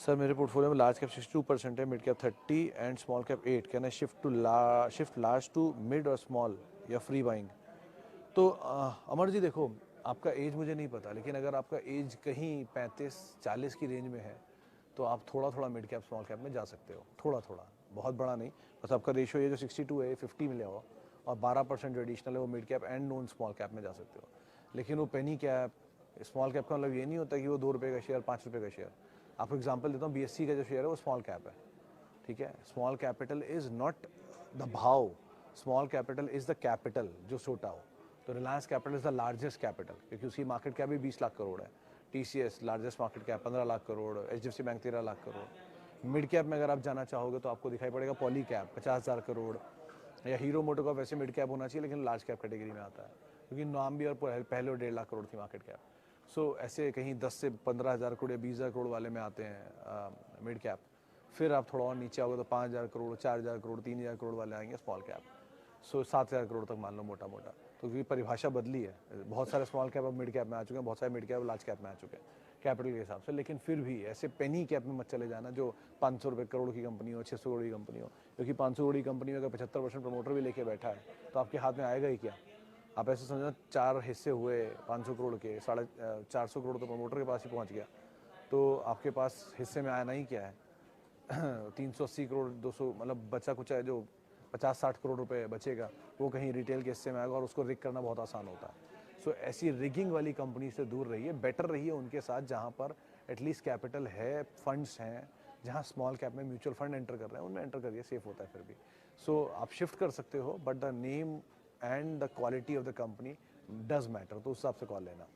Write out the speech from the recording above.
Sir मेरे portfolio में large cap 62% है, mid cap 30 and small cap 8। Can I shift large to mid और small या free buying? तो अमर जी देखो, आपका एज मुझे नहीं पता, लेकिन अगर आपका एज कहीं 35-40 की रेंज में है तो आप थोड़ा थोड़ा मिड कैप स्मॉल कैप में जा सकते हो, थोड़ा थोड़ा, बहुत बड़ा नहीं। बस आपका रेशियो ये जो 62 है 50 मिला हो और 12% जो एडिशनल है वो mid cap and non small cap में जा सकते हो। लेकिन वो पेनी कैप स्मॉल कैप का मतलब ये नहीं होता कि वो 2 रुपये का शेयर 5 रुपये का शेयर। आपको एग्जांपल देता हूँ, BSC का जो शेयर है वो स्मॉल कैप है, ठीक है। Small capital is not the भाव, small capital is the capital जो छोटा हो। तो Reliance capital is the largest capital क्योंकि उसकी मार्केट कैप भी 20 लाख करोड़ है। TCS largest market cap 15 lakh crore, HDFC bank 13 lakh crore. Mid cap में अगर आप जाना चाहोगे तो आपको दिखाई पड़ेगा पॉली कैप 50,000 करोड़, या हीरो मोटो का वैसे मिड कैप होना चाहिए लेकिन लार्ज कैप कैटेगरी में आता है क्योंकि नाम भी और पहले 1.5 लाख करोड़ थी मार्केट कैप। सो ऐसे कहीं 10 से 15,000 करोड़ या 20,000 करोड़ वाले में आते हैं मिड कैप। फिर आप थोड़ा और नीचे आओगे तो 5,000 करोड़, 4,000 करोड़, 3,000 करोड़ वाले आएंगे स्मॉल कैप। सो 7,000 करोड़ तक मान लो मोटा मोटा। तो क्योंकि परिभाषा बदली है, बहुत सारे स्मॉल कैप अब मिड कैप में आ चुके हैं, बहुत सारे मिड कैप लार्ज कैप में आ चुके हैं कैपिटल के हिसाब से। लेकिन फिर भी ऐसे पेनी कैप में मत चले जाना जो 500 रुपये करोड़ की कंपनी हो, 600 करोड़ की कंपनी हो, क्योंकि 500 करोड़ की कंपनी में अगर 75% प्रमोटर भी लेके बैठा है तो आपके हाथ में आएगा ही क्या। आप ऐसे समझो 4 हिस्से हुए 500 करोड़ के, 450 करोड़ तो प्रमोटर के पास ही पहुंच गया, तो आपके पास हिस्से में आना ही क्या है। 380 करोड़ 200 मतलब बचा कुछ है जो 50-60 करोड़ रुपए बचेगा, वो कहीं रिटेल के हिस्से में आएगा और उसको रिग करना बहुत आसान होता है। सो ऐसी रिगिंग वाली कंपनी से दूर रहिए, बेटर रहिए उनके साथ जहाँ पर एटलीस्ट कैपिटल है, फंड्स हैं, जहाँ स्मॉल कैप में म्यूचुअल फंड एंटर कर रहे हैं उनमें एंटर करिए, सेफ होता है फिर भी। सो आप शिफ्ट कर सकते हो but the name and the quality of the company does matter, तो उस हिसाब से कॉल लेना।